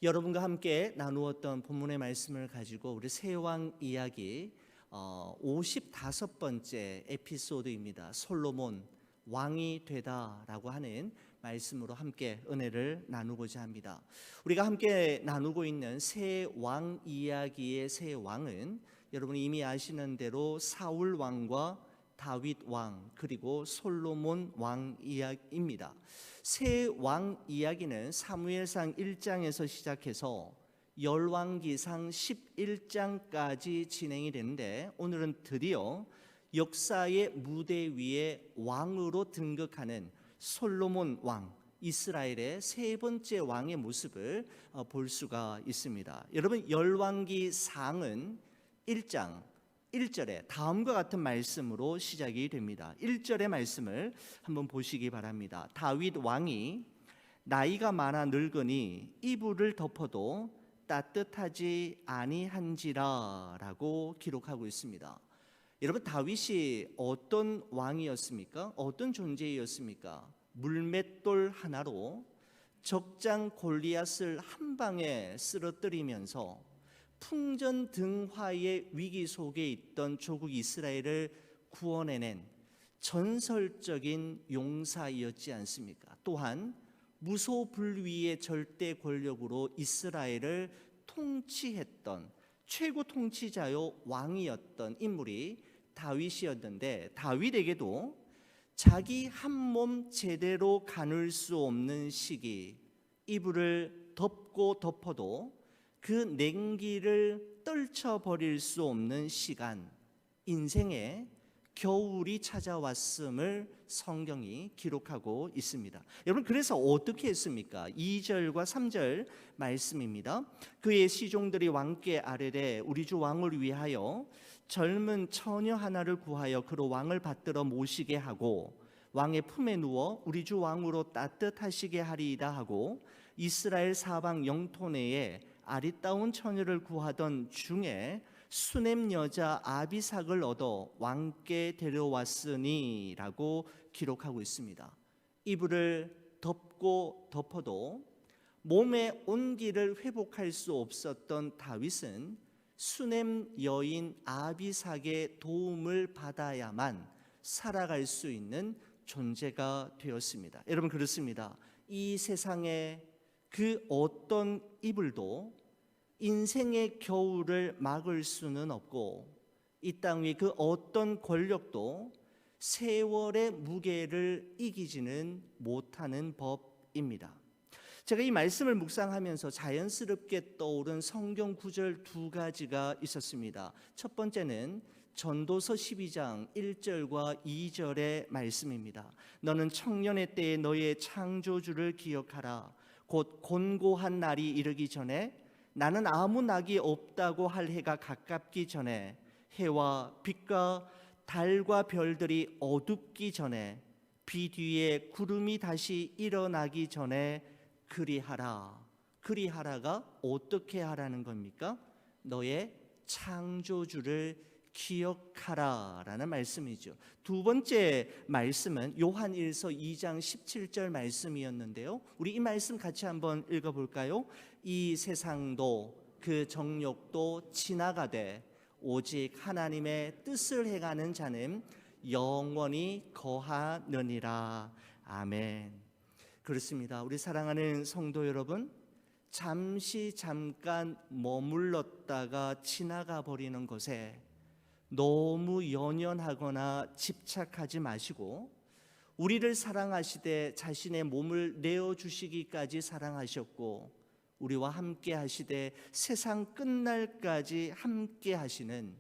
여러분과 함께 나누었던 본문의 말씀을 가지고 우리 세왕 이야기 55번째 에피소드입니다. 솔로몬 왕이 되다라고 하는 말씀으로 함께 은혜를 나누고자 합니다. 우리가 함께 나누고 있는 세 왕 이야기의 세 왕은 여러분이 이미 아시는 대로 사울 왕과 다윗 왕 그리고 솔로몬 왕 이야기입니다. 세 왕 이야기는 사무엘상 1장에서 시작해서 열왕기상 11장까지 진행이 되는데, 오늘은 드디어 역사의 무대 위에 왕으로 등극하는 솔로몬 왕, 이스라엘의 세 번째 왕의 모습을 볼 수가 있습니다. 여러분, 열왕기상은 1장 1절에 다음과 같은 말씀으로 시작이 됩니다. 1절의 말씀을 한번 보시기 바랍니다. 다윗 왕이 나이가 많아 늙으니 이불을 덮어도 따뜻하지 아니한지라 라고 기록하고 있습니다. 여러분, 다윗이 어떤 왕이었습니까? 어떤 존재였습니까? 물맷돌 하나로 적장 골리앗을 한 방에 쓰러뜨리면서 풍전등화의 위기 속에 있던 조국 이스라엘을 구원해낸 전설적인 용사이었지 않습니까? 또한 무소불위의 절대 권력으로 이스라엘을 통치했던 최고 통치자요 왕이었던 인물이 다윗이었는데, 다윗에게도 자기 한 몸 제대로 가눌 수 없는 시기, 이불을 덮고 덮어도 그 냉기를 떨쳐버릴 수 없는 시간, 인생의 겨울이 찾아왔음을 성경이 기록하고 있습니다. 여러분, 그래서 어떻게 했습니까? 2절과 3절 말씀입니다. 그의 시종들이 왕께 아뢰되 우리 주 왕을 위하여 젊은 처녀 하나를 구하여 그로 왕을 받들어 모시게 하고 왕의 품에 누워 우리 주 왕으로 따뜻하시게 하리이다 하고, 이스라엘 사방 영토 내에 아리따운 처녀를 구하던 중에 수넴 여자 아비삭을 얻어 왕께 데려왔으니 라고 기록하고 있습니다. 이불을 덮고 덮어도 몸의 온기를 회복할 수 없었던 다윗은 수넴 여인 아비삭의 도움을 받아야만 살아갈 수 있는 존재가 되었습니다. 여러분, 그렇습니다. 이 세상에 그 어떤 이불도 인생의 겨울을 막을 수는 없고, 이 땅 위 그 어떤 권력도 세월의 무게를 이기지는 못하는 법입니다. 제가 이 말씀을 묵상하면서 자연스럽게 떠오른 성경 구절 두 가지가 있었습니다. 첫 번째는 전도서 12장 1절과 2절의 말씀입니다. 너는 청년의 때에 너의 창조주를 기억하라. 곧 곤고한 날이 이르기 전에, 나는 아무 낙이 없다고 할 해가 가깝기 전에, 해와 빛과 달과 별들이 어둡기 전에, 비 뒤에 구름이 다시 일어나기 전에 그리하라. 그리하라가 어떻게 하라는 겁니까? 너의 창조주를 기억하라 라는 말씀이죠. 두 번째 말씀은 요한일서 2장 17절 말씀이었는데요, 우리 이 말씀 같이 한번 읽어볼까요? 이 세상도 그 정욕도 지나가되 오직 하나님의 뜻을 행하는 자는 영원히 거하느니라. 아멘. 그렇습니다. 우리 사랑하는 성도 여러분, 잠깐 머물렀다가 지나가 버리는 것에 너무 연연하거나 집착하지 마시고, 우리를 사랑하시되 자신의 몸을 내어주시기까지 사랑하셨고, 우리와 함께 하시되 세상 끝날까지 함께 하시는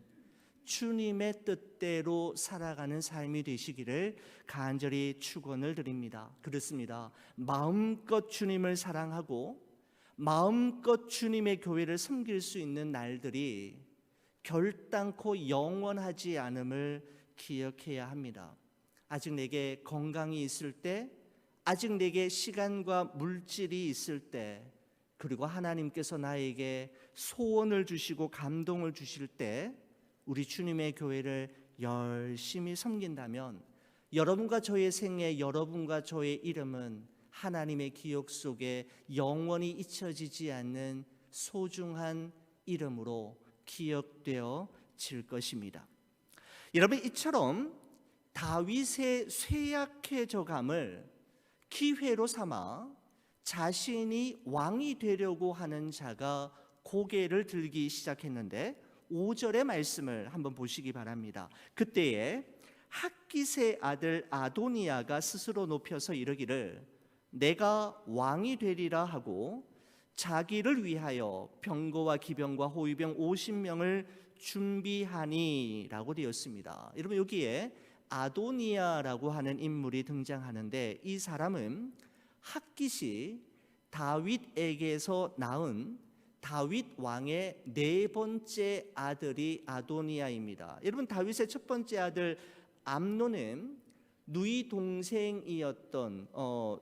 주님의 뜻대로 살아가는 삶이 되시기를 간절히 축원을 드립니다. 그렇습니다. 마음껏 주님을 사랑하고 마음껏 주님의 교회를 섬길 수 있는 날들이 결단코 영원하지 않음을 기억해야 합니다. 아직 내게 건강이 있을 때, 아직 내게 시간과 물질이 있을 때, 그리고 하나님께서 나에게 소원을 주시고 감동을 주실 때 우리 주님의 교회를 열심히 섬긴다면, 여러분과 저의 생애, 여러분과 저의 이름은 하나님의 기억 속에 영원히 잊혀지지 않는 소중한 이름으로 기억되어질 것입니다. 여러분, 이처럼 다윗의 쇠약해져감을 기회로 삼아 자신이 왕이 되려고 하는 자가 고개를 들기 시작했는데 5절의 말씀을 한번 보시기 바랍니다. 그때에 핫깃의 아들 아도니아가 스스로 높여서 이르기를 내가 왕이 되리라 하고 자기를 위하여 병거와 기병과 호위병 50명을 준비하니 라고 되었습니다. 여러분, 여기에 아도니아라고 하는 인물이 등장하는데 이 사람은 핫깃이 다윗에게서 낳은 다윗 왕의 네 번째 아들이 아도니아입니다. 여러분, 다윗의 첫 번째 아들 암논은 누이 동생이었던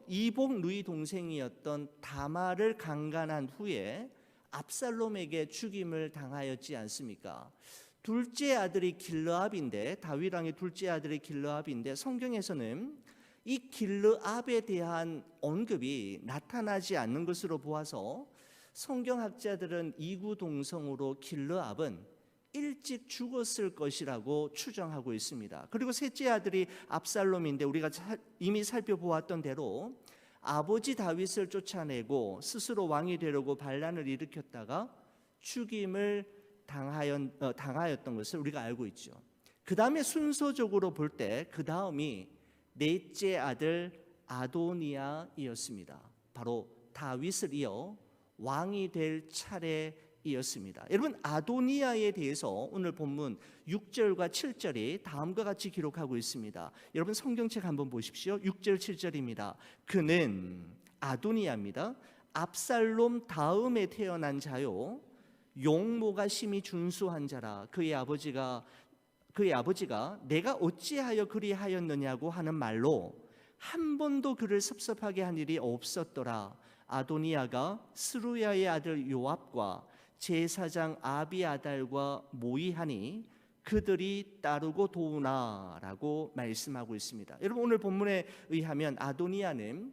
이복 누이 동생이었던 다말을 강간한 후에 압살롬에게 죽임을 당하였지 않습니까? 둘째 아들이 길르압인데, 다윗 왕의 둘째 아들이 길르압인데 성경에서는 이 길르압에 대한 언급이 나타나지 않는 것으로 보아서 성경학자들은 이구동성으로 길르압은 일찍 죽었을 것이라고 추정하고 있습니다. 그리고 셋째 아들이 압살롬인데 우리가 이미 살펴보았던 대로 아버지 다윗을 쫓아내고 스스로 왕이 되려고 반란을 일으켰다가 죽임을 당하였던 것을 우리가 알고 있죠. 그 다음에 순서적으로 볼 때 그 다음이 넷째 아들 아도니아이었습니다. 바로 다윗을 이어 왕이 될 차례이었습니다. 여러분, 아도니아에 대해서 오늘 본문 6절과 7절이 다음과 같이 기록하고 있습니다. 여러분, 성경책 한번 보십시오. 6절 7절입니다. 그는 아도니아입니다. 압살롬 다음에 태어난 자요 용모가 심히 준수한 자라. 그의 아버지가 내가 어찌하여 그리하였느냐고 하는 말로 한 번도 그를 섭섭하게 한 일이 없었더라. 아도니아가 스루야의 아들 요압과 제사장 아비아달과 모의하니 그들이 따르고 도우나라고 말씀하고 있습니다. 여러분, 오늘 본문에 의하면 아도니아는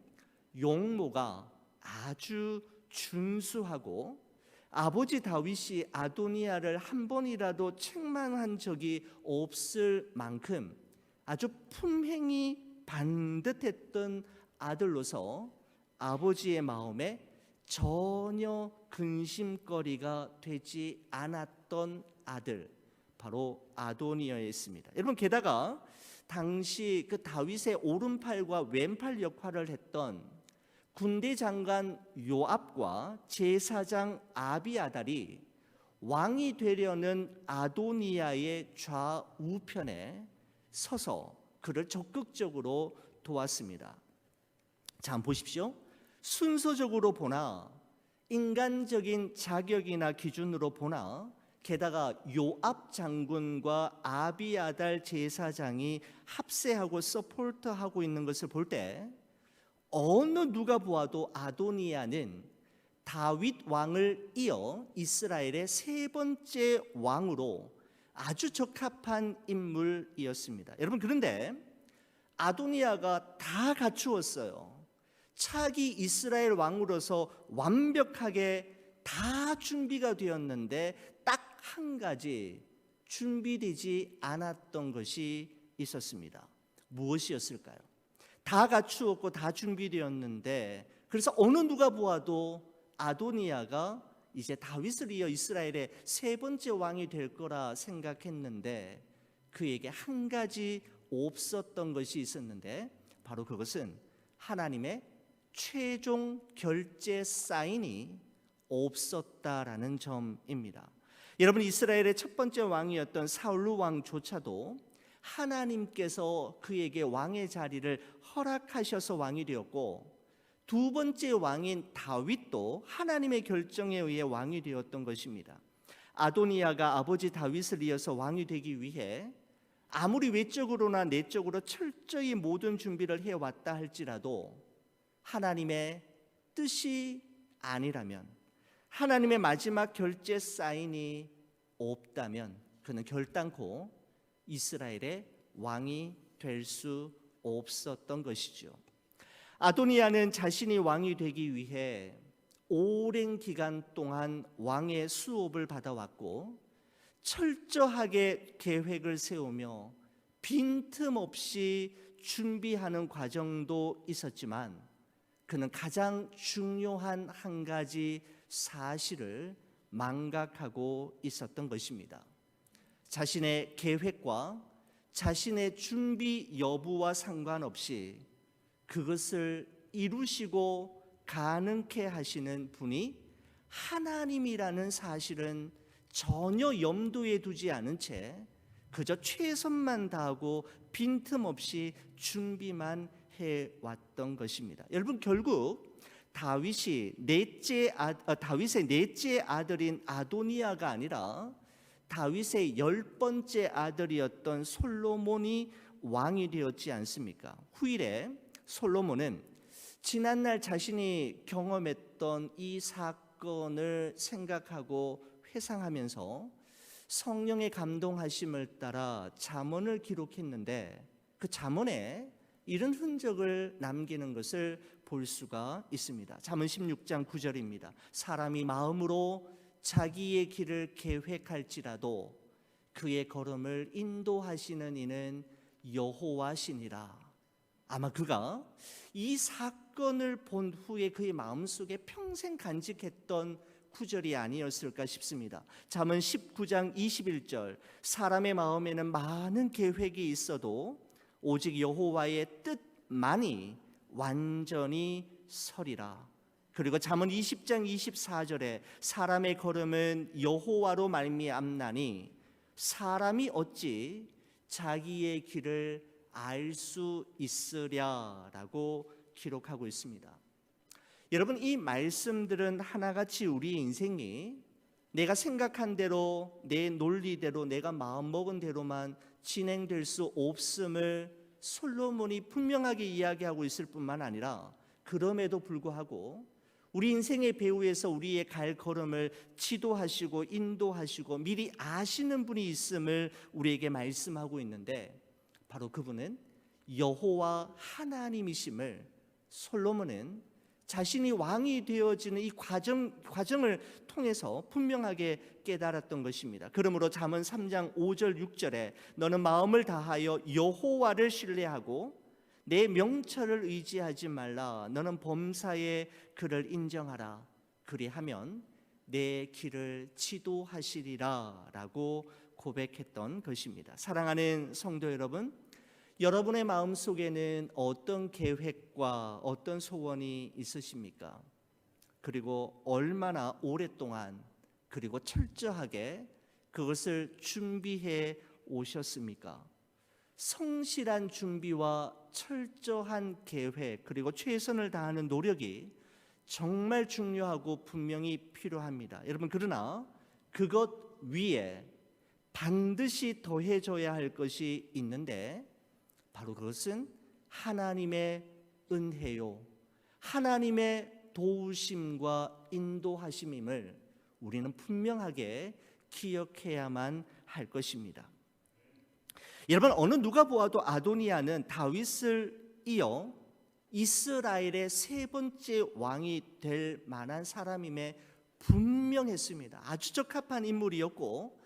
용모가 아주 준수하고 아버지 다윗이 아도니아를 한 번이라도 책망한 적이 없을 만큼 아주 품행이 반듯했던 아들로서 아버지의 마음에 전혀 근심거리가 되지 않았던 아들, 바로 아도니아였습니다. 여러분, 게다가 당시 그 다윗의 오른팔과 왼팔 역할을 했던 군대 장관 요압과 제사장 아비아달이 왕이 되려는 아도니아의 좌우편에 서서 그를 적극적으로 도왔습니다. 자, 한번 보십시오. 순서적으로 보나 인간적인 자격이나 기준으로 보나 게다가 요압 장군과 아비아달 제사장이 합세하고 서포트하고 있는 것을 볼 때 어느 누가 보아도 아도니아는 다윗 왕을 이어 이스라엘의 세 번째 왕으로 아주 적합한 인물이었습니다. 여러분, 그런데 아도니아가 다 갖추었어요. 차기 이스라엘 왕으로서 완벽하게 다 준비가 되었는데 딱 한 가지 준비되지 않았던 것이 있었습니다. 무엇이었을까요? 다 갖추었고 다 준비되었는데, 그래서 어느 누가 보아도 아도니아가 이제 다윗을 이어 이스라엘의 세 번째 왕이 될 거라 생각했는데 그에게 한 가지 없었던 것이 있었는데 바로 그것은 하나님의 최종 결제 사인이 없었다라는 점입니다. 여러분, 이스라엘의 첫 번째 왕이었던 사울 왕조차도 하나님께서 그에게 왕의 자리를 허락하셔서 왕이 되었고, 두 번째 왕인 다윗도 하나님의 결정에 의해 왕이 되었던 것입니다. 아도니아가 아버지 다윗을 이어서 왕이 되기 위해 아무리 외적으로나 내적으로 철저히 모든 준비를 해왔다 할지라도 하나님의 뜻이 아니라면, 하나님의 마지막 결제 사인이 없다면 그는 결단코 이스라엘의 왕이 될 수 없었던 것이죠. 아도니아는 자신이 왕이 되기 위해 오랜 기간 동안 왕의 수업을 받아왔고 철저하게 계획을 세우며 빈틈없이 준비하는 과정도 있었지만 그는 가장 중요한 한 가지 사실을 망각하고 있었던 것입니다. 자신의 계획과 자신의 준비 여부와 상관없이 그것을 이루시고 가능케 하시는 분이 하나님이라는 사실은 전혀 염두에 두지 않은 채 그저 최선만 다하고 빈틈없이 준비만 해왔던 것입니다. 여러분, 결국 다윗의 넷째 아들인 아도니아가 아니라 다윗의 10번째 아들이었던 솔로몬이 왕이 되었지 않습니까? 후일에 솔로몬은 지난날 자신이 경험했던 이 사건을 생각하고 회상하면서 성령의 감동하심을 따라 잠언을 기록했는데 그 잠언에 이런 흔적을 남기는 것을 볼 수가 있습니다. 잠언 16장 9절입니다. 사람이 마음으로 자기의 길을 계획할지라도 그의 걸음을 인도하시는 이는 여호와시니라. 아마 그가 이 사건을 본 후에 그의 마음속에 평생 간직했던 구절이 아니었을까 싶습니다. 잠언 19장 21절, 사람의 마음에는 많은 계획이 있어도 오직 여호와의 뜻만이 완전히 서리라. 그리고 잠언 20장 24절에 사람의 걸음은 여호와로 말미암나니 사람이 어찌 자기의 길을 알 수 있으랴라고 기록하고 있습니다. 여러분, 이 말씀들은 하나같이 우리 인생이 내가 생각한 대로 내 논리대로 내가 마음먹은 대로만 진행될 수 없음을 솔로몬이 분명하게 이야기하고 있을 뿐만 아니라 그럼에도 불구하고 우리 인생의 배후에서 우리의 갈 걸음을 지도하시고 인도하시고 미리 아시는 분이 있음을 우리에게 말씀하고 있는데 바로 그분은 여호와 하나님이심을 솔로몬은 자신이 왕이 되어지는 이 과정을 통해서 분명하게 깨달았던 것입니다. 그러므로 잠언 3장 5절 6절에 너는 마음을 다하여 여호와를 신뢰하고 내 명철을 의지하지 말라. 너는 범사에 그를 인정하라. 그리하면 내 길을 지도하시리라 라고 고백했던 것입니다. 사랑하는 성도 여러분, 여러분의 마음속에는 어떤 계획과 어떤 소원이 있으십니까? 그리고 얼마나 오랫동안 그리고 철저하게 그것을 준비해 오셨습니까? 성실한 준비와 철저한 계획 그리고 최선을 다하는 노력이 정말 중요하고 분명히 필요합니다. 여러분, 그러나 그것 위에 반드시 더해져야 할 것이 있는데 바로 그것은 하나님의 은혜요, 하나님의 도우심과 인도하심임을 우리는 분명하게 기억해야만 할 것입니다. 여러분, 어느 누가 보아도 아도니아는 다윗을 이어 이스라엘의 세 번째 왕이 될 만한 사람임에 분명했습니다. 아주 적합한 인물이었고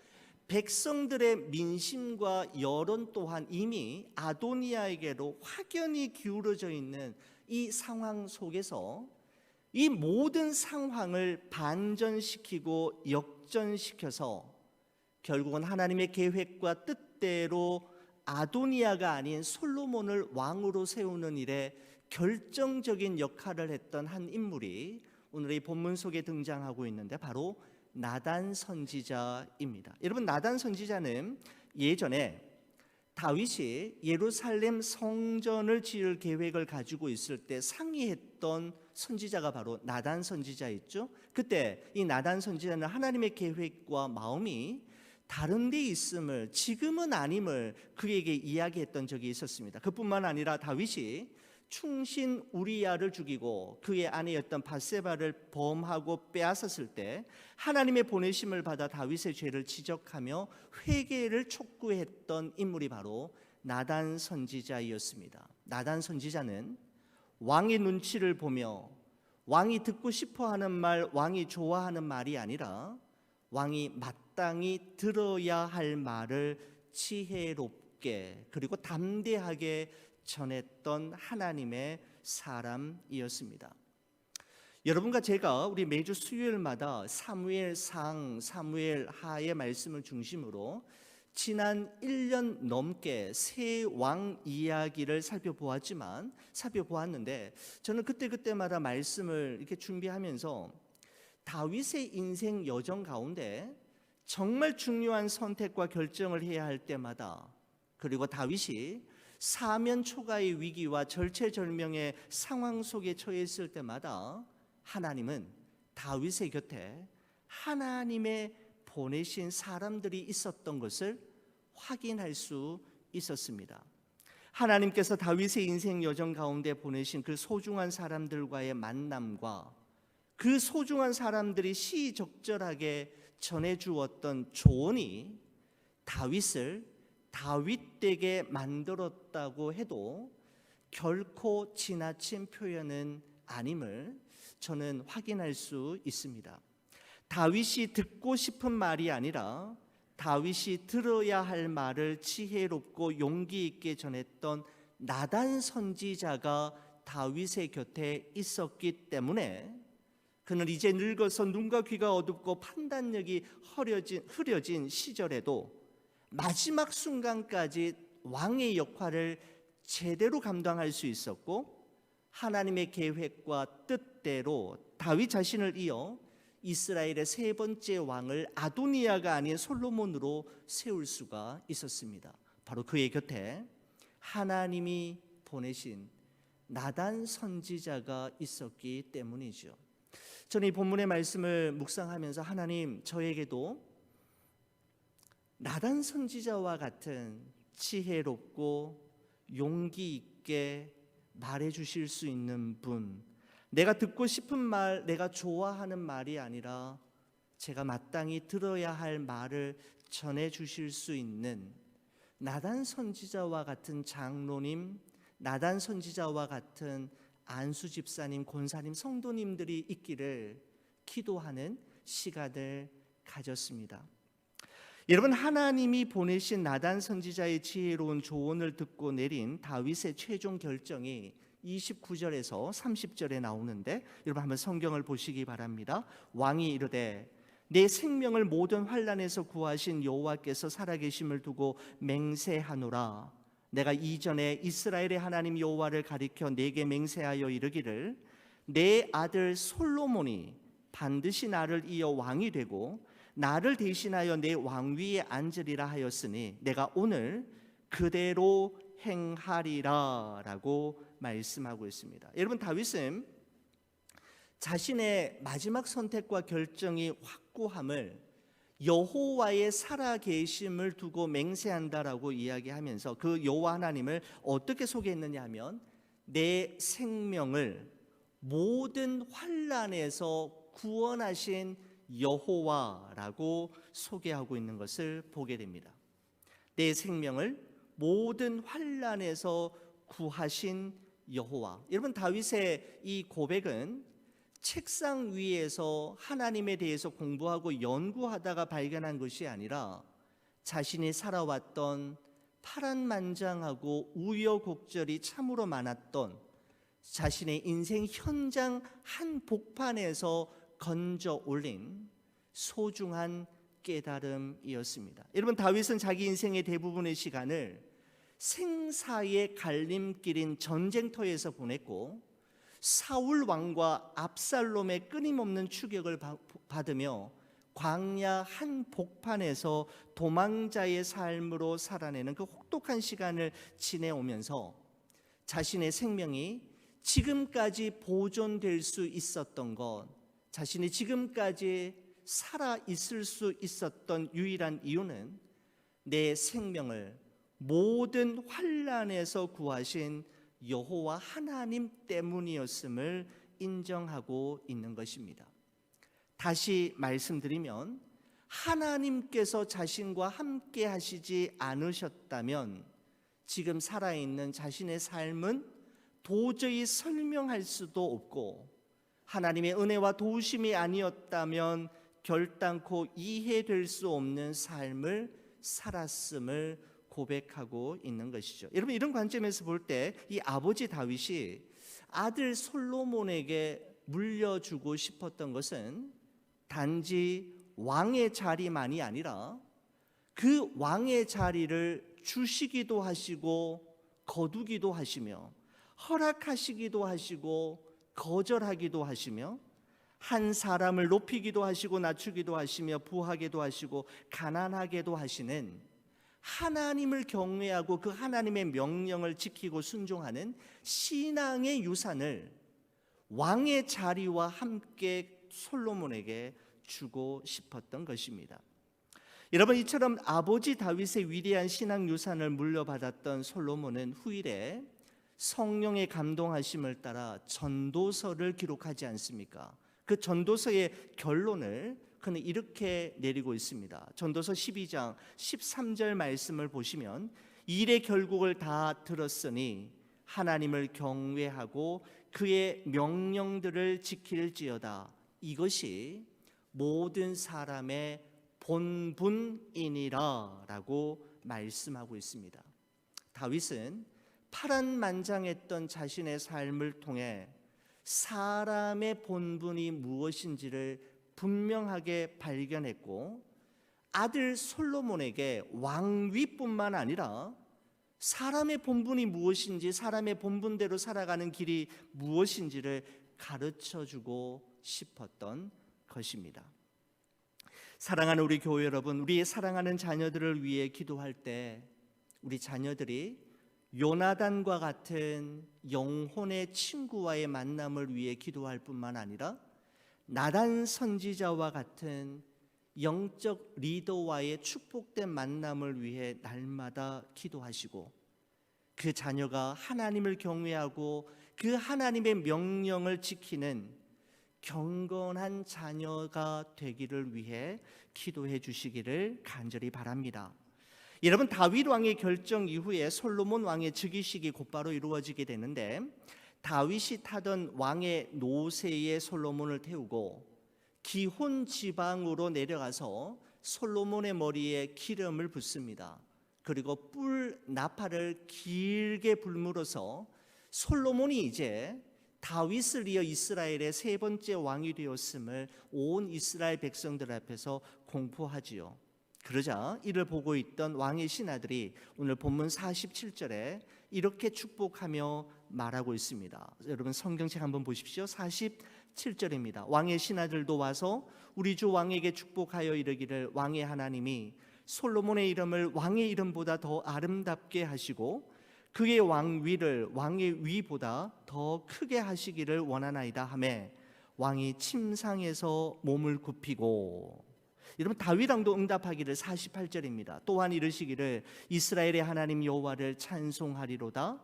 백성들의 민심과 여론 또한 이미 아도니아에게로 확연히 기울어져 있는 이 상황 속에서 이 모든 상황을 반전시키고 역전시켜서 결국은 하나님의 계획과 뜻대로 아도니아가 아닌 솔로몬을 왕으로 세우는 일에 결정적인 역할을 했던 한 인물이 오늘 이 본문 속에 등장하고 있는데 바로 나단 선지자입니다. 여러분, 나단 선지자는 예전에 다윗이 예루살렘 성전을 지을 계획을 가지고 있을 때 상의했던 선지자가 바로 나단 선지자였죠. 그때 이 나단 선지자는 하나님의 계획과 마음이 다른 데 있음을, 지금은 아님을 그에게 이야기했던 적이 있었습니다. 그뿐만 아니라 다윗이 충신 우리야를 죽이고 그의 아내였던 밧세바를 범하고 빼앗았을 때 하나님의 보내심을 받아 다윗의 죄를 지적하며 회개를 촉구했던 인물이 바로 나단 선지자였습니다. 나단 선지자는 왕의 눈치를 보며 왕이 듣고 싶어하는 말, 왕이 좋아하는 말이 아니라 왕이 마땅히 들어야 할 말을 지혜롭게 그리고 담대하게 전했던 하나님의 사람이었습니다. 여러분과 제가 우리 매주 수요일마다 사무엘상, 사무엘하의 말씀을 중심으로 지난 1년 넘게 새 왕 이야기를 살펴보았는데 저는 그때마다 말씀을 이렇게 준비하면서 다윗의 인생 여정 가운데 정말 중요한 선택과 결정을 해야 할 때마다, 그리고 다윗이 사면 초가의 위기와 절체절명의 상황 속에 처해 있을 때마다 하나님은 다윗의 곁에 하나님의 보내신 사람들이 있었던 것을 확인할 수 있었습니다. 하나님께서 다윗의 인생 여정 가운데 보내신 그 소중한 사람들과의 만남과 그 소중한 사람들이 시적절하게 전해주었던 조언이 다윗을 다윗되게 만들었다고 해도 결코 지나친 표현은 아님을 저는 확인할 수 있습니다. 다윗이 듣고 싶은 말이 아니라 다윗이 들어야 할 말을 지혜롭고 용기 있게 전했던 나단 선지자가 다윗의 곁에 있었기 때문에 그는 이제 늙어서 눈과 귀가 어둡고 판단력이 흐려진 시절에도 마지막 순간까지 왕의 역할을 제대로 감당할 수 있었고, 하나님의 계획과 뜻대로 다윗 자신을 이어 이스라엘의 세 번째 왕을 아도니아가 아닌 솔로몬으로 세울 수가 있었습니다. 바로 그의 곁에 하나님이 보내신 나단 선지자가 있었기 때문이죠. 저는 이 본문의 말씀을 묵상하면서 하나님, 저에게도 나단 선지자와 같은 지혜롭고 용기 있게 말해 주실 수 있는 분, 내가 듣고 싶은 말, 내가 좋아하는 말이 아니라 제가 마땅히 들어야 할 말을 전해 주실 수 있는 나단 선지자와 같은 장로님, 나단 선지자와 같은 안수 집사님, 권사님, 성도님들이 있기를 기도하는 시간을 가졌습니다. 여러분, 하나님이 보내신 나단 선지자의 지혜로운 조언을 듣고 내린 다윗의 최종 결정이 29절에서 30절에 나오는데, 여러분 한번 성경을 보시기 바랍니다. 왕이 이르되 내 생명을 모든 환난에서 구하신 여호와께서 살아계심을 두고 맹세하노라. 내가 이전에 이스라엘의 하나님 여호와를 가리켜 내게 맹세하여 이르기를 내 아들 솔로몬이 반드시 나를 이어 왕이 되고 나를 대신하여 내 왕위에 앉으리라 하였으니 내가 오늘 그대로 행하리라 라고 말씀하고 있습니다. 여러분, 다윗은 자신의 마지막 선택과 결정이 확고함을 여호와의 살아계심을 두고 맹세한다라고 이야기하면서 그 여호와 하나님을 어떻게 소개했느냐 하면 내 생명을 모든 환난에서 구원하신 여호와라고 소개하고 있는 것을 보게 됩니다. 내 생명을 모든 환난에서 구하신 여호와. 여러분, 다윗의 이 고백은 책상 위에서 하나님에 대해서 공부하고 연구하다가 발견한 것이 아니라 자신이 살아왔던 파란만장하고 우여곡절이 참으로 많았던 자신의 인생 현장 한 복판에서 건져 올린 소중한 깨달음이었습니다. 여러분, 다윗은 자기 인생의 대부분의 시간을 생사의 갈림길인 전쟁터에서 보냈고 사울 왕과 압살롬의 끊임없는 추격을 받으며 광야 한 복판에서 도망자의 삶으로 살아내는 그 혹독한 시간을 지내오면서 자신의 생명이 지금까지 보존될 수 있었던 것, 자신이 지금까지 살아있을 수 있었던 유일한 이유는 내 생명을 모든 환난에서 구하신 여호와 하나님 때문이었음을 인정하고 있는 것입니다. 다시 말씀드리면 하나님께서 자신과 함께 하시지 않으셨다면 지금 살아있는 자신의 삶은 도저히 설명할 수도 없고 하나님의 은혜와 도우심이 아니었다면 결단코 이해될 수 없는 삶을 살았음을 고백하고 있는 것이죠. 여러분, 이런 관점에서 볼 때 이 아버지 다윗이 아들 솔로몬에게 물려주고 싶었던 것은 단지 왕의 자리만이 아니라 그 왕의 자리를 주시기도 하시고 거두기도 하시며 허락하시기도 하시고 거절하기도 하시며 한 사람을 높이기도 하시고 낮추기도 하시며 부하게도 하시고 가난하게도 하시는 하나님을 경외하고 그 하나님의 명령을 지키고 순종하는 신앙의 유산을 왕의 자리와 함께 솔로몬에게 주고 싶었던 것입니다. 여러분, 이처럼 아버지 다윗의 위대한 신앙 유산을 물려받았던 솔로몬은 후일에 성령의 감동하심을 따라 전도서를 기록하지 않습니까? 그 전도서의 결론을 그는 이렇게 내리고 있습니다. 전도서 12장 13절 말씀을 보시면 일의 결국을 다 들었으니 하나님을 경외하고 그의 명령들을 지킬지어다. 이것이 모든 사람의 본분이니라 라고 말씀하고 있습니다. 다윗은 파란만장했던 자신의 삶을 통해 사람의 본분이 무엇인지를 분명하게 발견했고 아들 솔로몬에게 왕위뿐만 아니라 사람의 본분이 무엇인지 사람의 본분대로 살아가는 길이 무엇인지를 가르쳐주고 싶었던 것입니다. 사랑하는 우리 교회 여러분, 우리의 사랑하는 자녀들을 위해 기도할 때 우리 자녀들이 요나단과 같은 영혼의 친구와의 만남을 위해 기도할 뿐만 아니라 나단 선지자와 같은 영적 리더와의 축복된 만남을 위해 날마다 기도하시고 그 자녀가 하나님을 경외하고 그 하나님의 명령을 지키는 경건한 자녀가 되기를 위해 기도해 주시기를 간절히 바랍니다. 여러분, 다윗 왕의 결정 이후에 솔로몬 왕의 즉위식이 곧바로 이루어지게 되는데 다윗이 타던 왕의 노새에 솔로몬을 태우고 기혼 지방으로 내려가서 솔로몬의 머리에 기름을 붓습니다. 그리고 뿔 나팔을 길게 불므로써 솔로몬이 이제 다윗을 이어 이스라엘의 세 번째 왕이 되었음을 온 이스라엘 백성들 앞에서 공포하지요. 그러자 이를 보고 있던 왕의 신하들이 오늘 본문 47절에 이렇게 축복하며 말하고 있습니다. 여러분, 성경책 한번 보십시오. 47절입니다. 왕의 신하들도 와서 우리 주 왕에게 축복하여 이르기를 왕의 하나님이 솔로몬의 이름을 왕의 이름보다 더 아름답게 하시고 그의 왕위를 왕의 위보다 더 크게 하시기를 원하나이다 하매 왕이 침상에서 몸을 굽히고, 여러분, 다윗 왕도 응답하기를 48절입니다. 또한 이르시기를 이스라엘의 하나님 여호와를 찬송하리로다.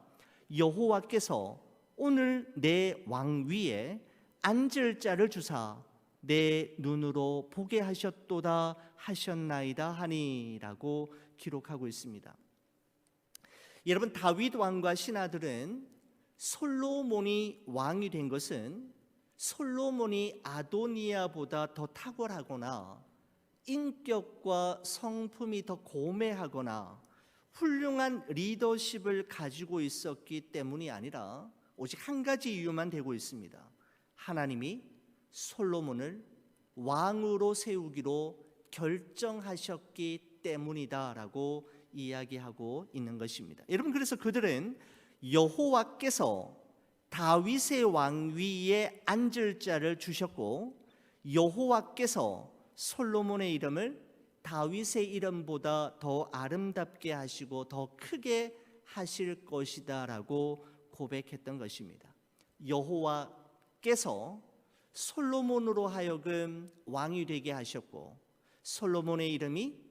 여호와께서 오늘 내 왕위에 앉을 자를 주사 내 눈으로 보게 하셨도다 하셨나이다 하니라고 기록하고 있습니다. 여러분, 다윗 왕과 신하들은 솔로몬이 왕이 된 것은 솔로몬이 아도니아보다 더 탁월하거나 인격과 성품이 더 고매하거나 훌륭한 리더십을 가지고 있었기 때문이 아니라 오직 한 가지 이유만 되고 있습니다. 하나님이 솔로몬을 왕으로 세우기로 결정하셨기 때문이다라고 이야기하고 있는 것입니다. 여러분, 그래서 그들은 여호와께서 다윗의 왕위에 앉을 자를 주셨고 여호와께서 솔로몬의 이름을 다윗의 이름보다 더 아름답게 하시고 더 크게 하실 것이다 라고 고백했던 것입니다. 여호와께서 솔로몬으로 하여금 왕이 되게 하셨고 솔로몬의 이름이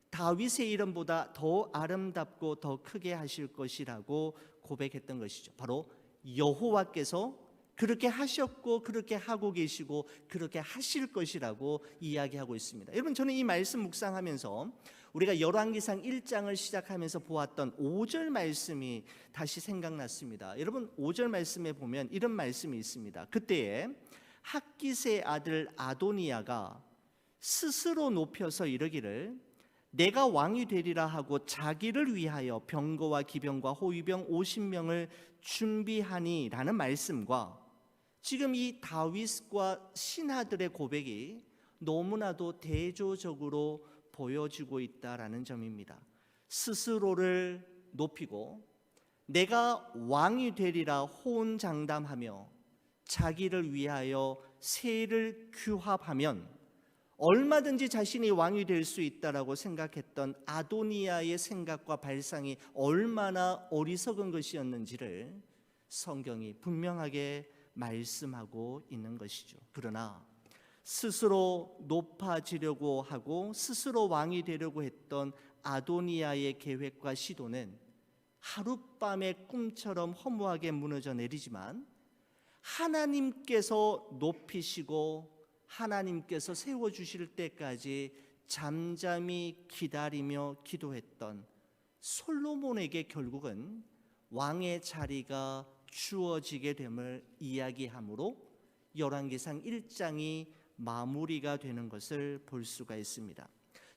다윗의 이름보다 더 아름답고 더 크게 하실 것이라고 고백했던 것이죠. 바로 여호와께서 그렇게 하셨고 그렇게 하고 계시고 그렇게 하실 것이라고 이야기하고 있습니다. 여러분, 저는 이 말씀 묵상하면서 우리가 열왕기상 1장을 시작하면서 보았던 5절 말씀이 다시 생각났습니다. 여러분, 5절 말씀에 보면 이런 말씀이 있습니다. 그때에 학깃의 아들 아도니아가 스스로 높여서 이르기를 내가 왕이 되리라 하고 자기를 위하여 병거와 기병과 호위병 50명을 준비하니라는 말씀과 지금 이 다윗과 신하들의 고백이 너무나도 대조적으로 보여지고 있다라는 점입니다. 스스로를 높이고 내가 왕이 되리라 호언장담하며 자기를 위하여 세를 규합하면 얼마든지 자신이 왕이 될 수 있다라고 생각했던 아도니아의 생각과 발상이 얼마나 어리석은 것이었는지를 성경이 분명하게 말씀하고 있는 것이죠. 그러나 스스로 높아지려고 하고 스스로 왕이 되려고 했던 아도니아의 계획과 시도는 하룻밤의 꿈처럼 허무하게 무너져 내리지만 하나님께서 높이시고 하나님께서 세워주실 때까지 잠잠히 기다리며 기도했던 솔로몬에게 결국은 왕의 자리가 주어지게 됨을 이야기하므로 열왕기상 1장이 마무리가 되는 것을 볼 수가 있습니다.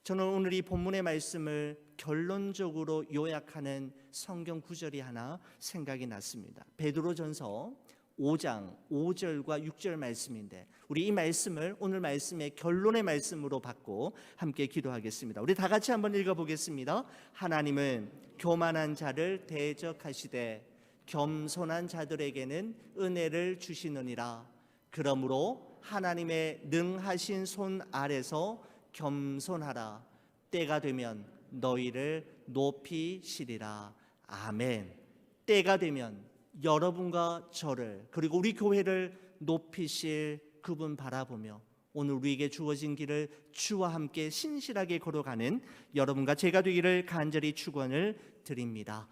저는 오늘 이 본문의 말씀을 결론적으로 요약하는 성경 구절이 하나 생각이 났습니다. 베드로전서 5장 5절과 6절 말씀인데 우리 이 말씀을 오늘 말씀의 결론의 말씀으로 받고 함께 기도하겠습니다. 우리 다 같이 한번 읽어보겠습니다. 하나님은 교만한 자를 대적하시되 겸손한 자들에게는 은혜를 주시느니라. 그러므로 하나님의 능하신 손 아래서 겸손하라. 때가 되면 너희를 높이시리라. 아멘. 때가 되면 여러분과 저를 그리고 우리 교회를 높이실 그분 바라보며 오늘 우리에게 주어진 길을 주와 함께 신실하게 걸어가는 여러분과 제가 되기를 간절히 축원을 드립니다.